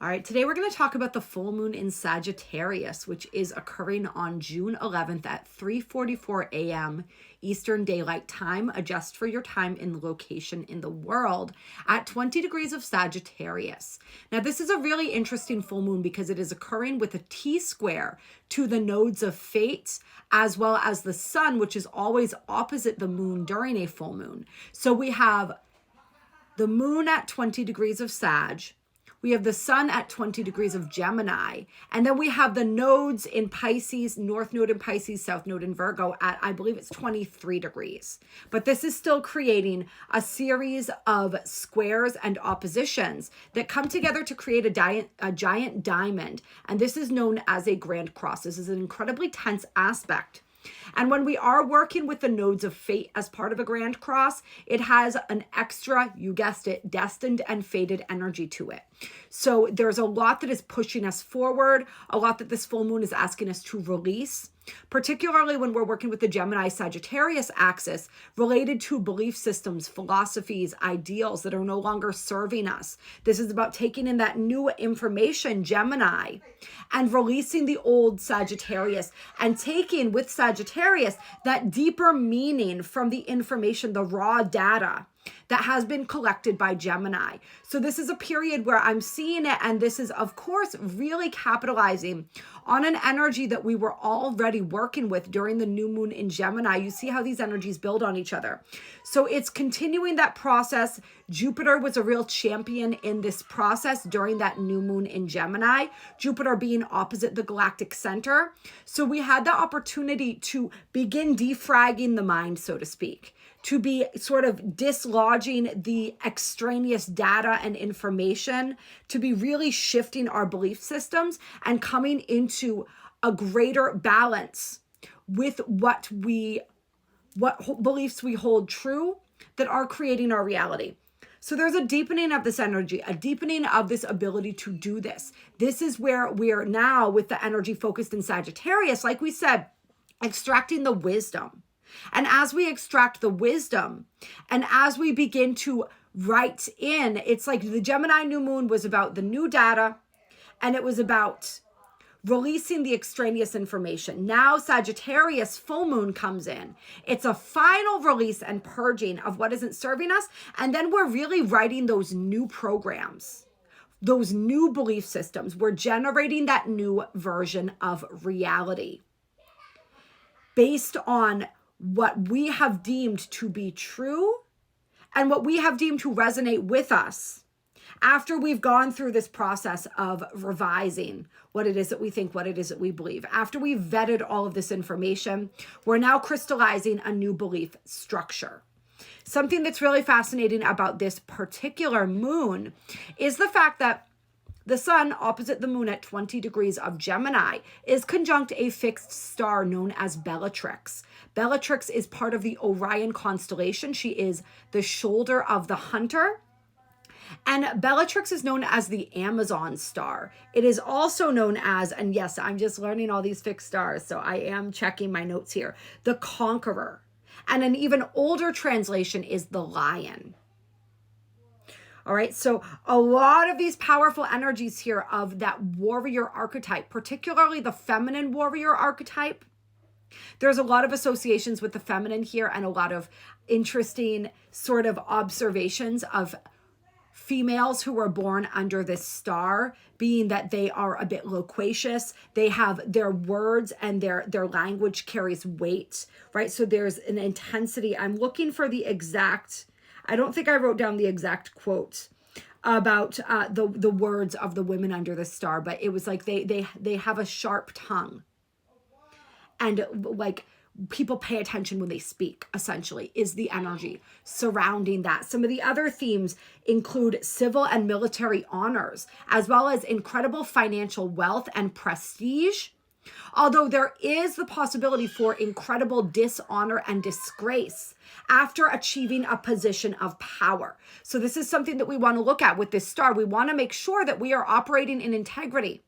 All right, today we're going to talk about the full moon in Sagittarius, which is occurring on June 11th at 3:44 a.m. Eastern Daylight Time. Adjust for your time and location in the world at 20 degrees of Sagittarius. Now, this is a really interesting full moon because it is occurring with a T-square to the nodes of fate, as well as the sun, which is always opposite the moon during a full moon. So we have the moon at 20 degrees of Sag. We have the sun at 20 degrees of Gemini. And then we have the nodes in Pisces, North Node in Pisces, South Node in Virgo at, I believe it's 23 degrees. But this is still creating a series of squares and oppositions that come together to create a giant diamond. And this is known as a grand cross. This is an incredibly tense aspect. And when we are working with the nodes of fate as part of a grand cross, it has an extra, you guessed it, destined and fated energy to it. So there's a lot that is pushing us forward, a lot that this full moon is asking us to release, particularly when we're working with the Gemini Sagittarius axis related to belief systems, philosophies, ideals that are no longer serving us. This is about taking in that new information, Gemini, and releasing the old Sagittarius and taking with Sagittarius that deeper meaning from the information, the raw data that has been collected by Gemini. So this is a period where I'm seeing it, and this is, of course, really capitalizing on an energy that we were already working with during the new moon in Gemini. You see how these energies build on each other. So it's continuing that process. Jupiter was a real champion in this process during that new moon in Gemini, Jupiter being opposite the galactic center. So we had the opportunity to begin defragging the mind, so to speak, to be sort of dislodging the extraneous data and information, to be really shifting our belief systems and coming into a greater balance with what beliefs we hold true that are creating our reality. So there's a deepening of this energy, a deepening of this ability to do this. This is where we're now with the energy focused in Sagittarius, like we said, extracting the wisdom. And as we extract the wisdom and as we begin to write in, it's like the Gemini new moon was about the new data and it was about releasing the extraneous information. Now Sagittarius full moon comes in. It's a final release and purging of what isn't serving us. And then we're really writing those new programs, those new belief systems. We're generating that new version of reality based on what we have deemed to be true and what we have deemed to resonate with us after we've gone through this process of revising what it is that we think, what it is that we believe. After we've vetted all of this information, we're now crystallizing a new belief structure. Something that's really fascinating about this particular moon is the fact that the sun opposite the moon at 20 degrees of Gemini is conjunct a fixed star known as Bellatrix. Bellatrix is part of the Orion constellation. She is the shoulder of the hunter. And Bellatrix is known as the Amazon star. It is also known as, and yes, I'm just learning all these fixed stars, so I am checking my notes here, the Conqueror. And an even older translation is the Lion. All right, so a lot of these powerful energies here of that warrior archetype, particularly the feminine warrior archetype. There's a lot of associations with the feminine here and a lot of interesting sort of observations of females who were born under this star, being that they are a bit loquacious. They have their words and their language carries weight, right? So there's an intensity. I'm looking for the exact, I don't think I wrote down the exact quote about the words of the women under the star, but it was like they have a sharp tongue. And like people pay attention when they speak, essentially, is the energy surrounding that. Some of the other themes include civil and military honors, as well as incredible financial wealth and prestige. Although there is the possibility for incredible dishonor and disgrace after achieving a position of power. So this is something that we want to look at with this star. We want to make sure that we are operating in integrity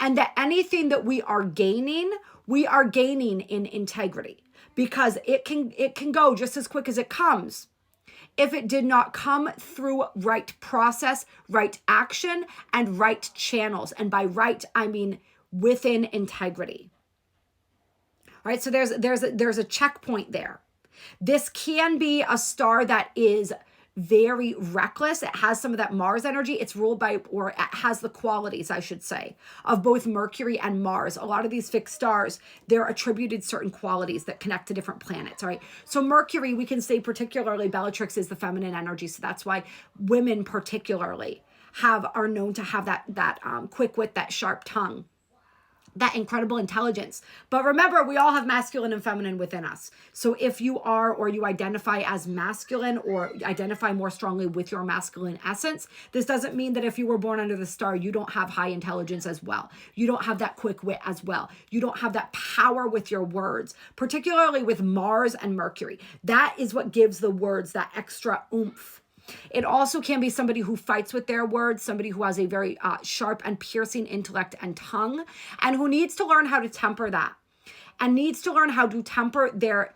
and that anything that we are gaining in integrity, because it can go just as quick as it comes. if it did not come through right process, right action, and right channels. And by right, I mean within integrity. All right, so there's a checkpoint there. This can be a star that is very reckless. It has some of that Mars energy. It's ruled by, or it has the qualities, I should say, of both Mercury and Mars. A lot of these fixed stars, they're attributed certain qualities that connect to different planets, all right? So Mercury, we can say particularly Bellatrix is the feminine energy. So that's why women particularly are known to have that quick wit, that sharp tongue, that incredible intelligence. But remember, we all have masculine and feminine within us. So if you are, or you identify as masculine, or identify more strongly with your masculine essence, this doesn't mean that if you were born under the star, you don't have high intelligence as well. You don't have that quick wit as well. You don't have that power with your words, particularly with Mars and Mercury. That is what gives the words that extra oomph. It also can be somebody who fights with their words, somebody who has a very sharp and piercing intellect and tongue, and who needs to learn how to temper that, and needs to learn how to temper their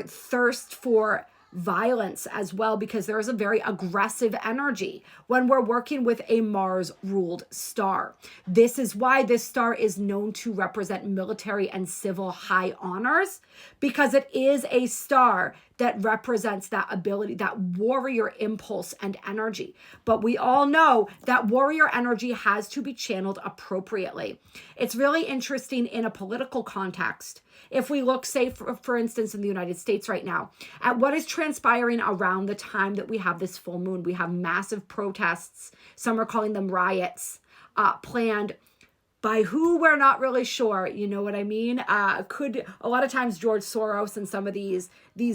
thirst for violence as well, because there is a very aggressive energy when we're working with a Mars-ruled star. This is why this star is known to represent military and civil high honors, because it is a star that represents that ability, that warrior impulse and energy. But we all know that warrior energy has to be channeled appropriately. It's really interesting in a political context. If we look, say, for instance, in the United States right now, at what is transpiring around the time that we have this full moon, we have massive protests. Some are calling them riots, planned by who we're not really sure. You know what I mean? Could a lot of times George Soros and some of these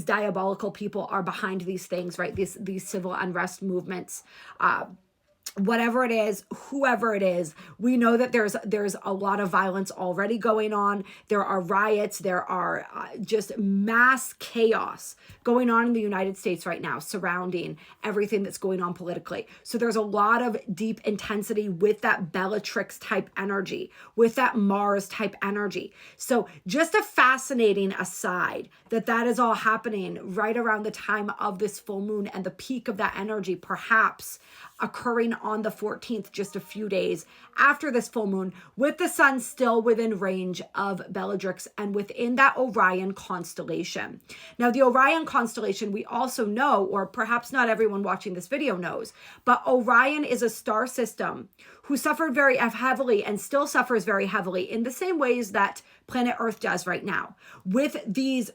diabolical people are behind these things, right? These civil unrest movements. Whatever it is, whoever it is, we know that there's a lot of violence already going on. There are riots. There are just mass chaos going on in the United States right now surrounding everything that's going on politically. So there's a lot of deep intensity with that Bellatrix type energy, with that Mars type energy. So just a fascinating aside that is all happening right around the time of this full moon, and the peak of that energy perhaps occurring on the 14th, just a few days after this full moon, with the sun still within range of Bellatrix and within that Orion constellation. Now, the Orion constellation, we also know, or perhaps not everyone watching this video knows, but Orion is a star system who suffered very heavily and still suffers very heavily in the same ways that planet Earth does right now, with these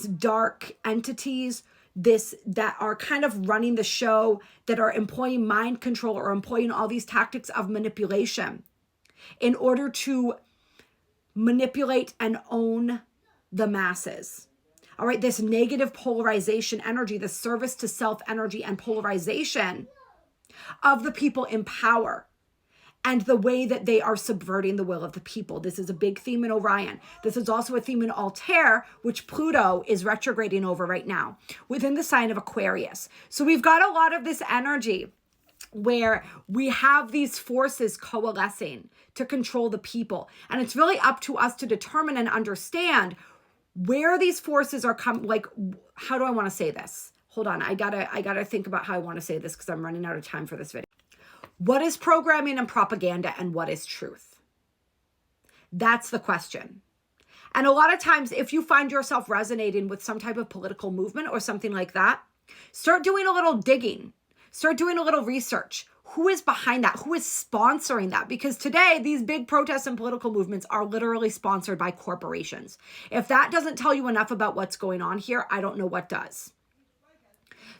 dark entities that are kind of running the show, that are employing mind control or employing all these tactics of manipulation in order to manipulate and own the masses. All right, this negative polarization energy, the service to self energy and polarization of the people in power, and the way that they are subverting the will of the people. This is a big theme in Orion. This is also a theme in Altair, which Pluto is retrograding over right now within the sign of Aquarius. So we've got a lot of this energy where we have these forces coalescing to control the people. And it's really up to us to determine and understand where these forces are coming. Like, how do I want to say this? Hold on, I gotta think about how I want to say this, because I'm running out of time for this video. What is programming and propaganda, and what is truth? That's the question. And a lot of times, if you find yourself resonating with some type of political movement or something like that, start doing a little digging. Start doing a little research. Who is behind that? Who is sponsoring that? Because today, these big protests and political movements are literally sponsored by corporations. If that doesn't tell you enough about what's going on here, I don't know what does.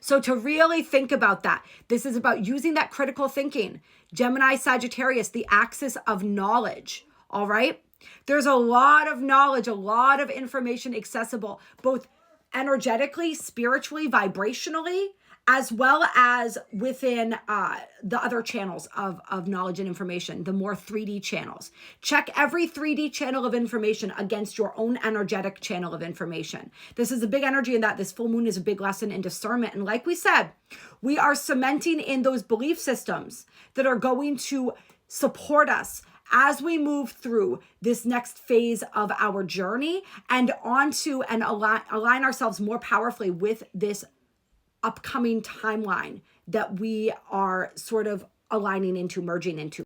So to really think about that, this is about using that critical thinking. Gemini, Sagittarius, the axis of knowledge, all right? There's a lot of knowledge, a lot of information accessible, both energetically, spiritually, vibrationally, as well as within the other channels of knowledge and information, the more 3D channels. Check every 3D channel of information against your own energetic channel of information. This is a big energy in that. This full moon is a big lesson in discernment. And like we said, we are cementing in those belief systems that are going to support us as we move through this next phase of our journey and onto and align ourselves more powerfully with this upcoming timeline that we are sort of aligning into, merging into.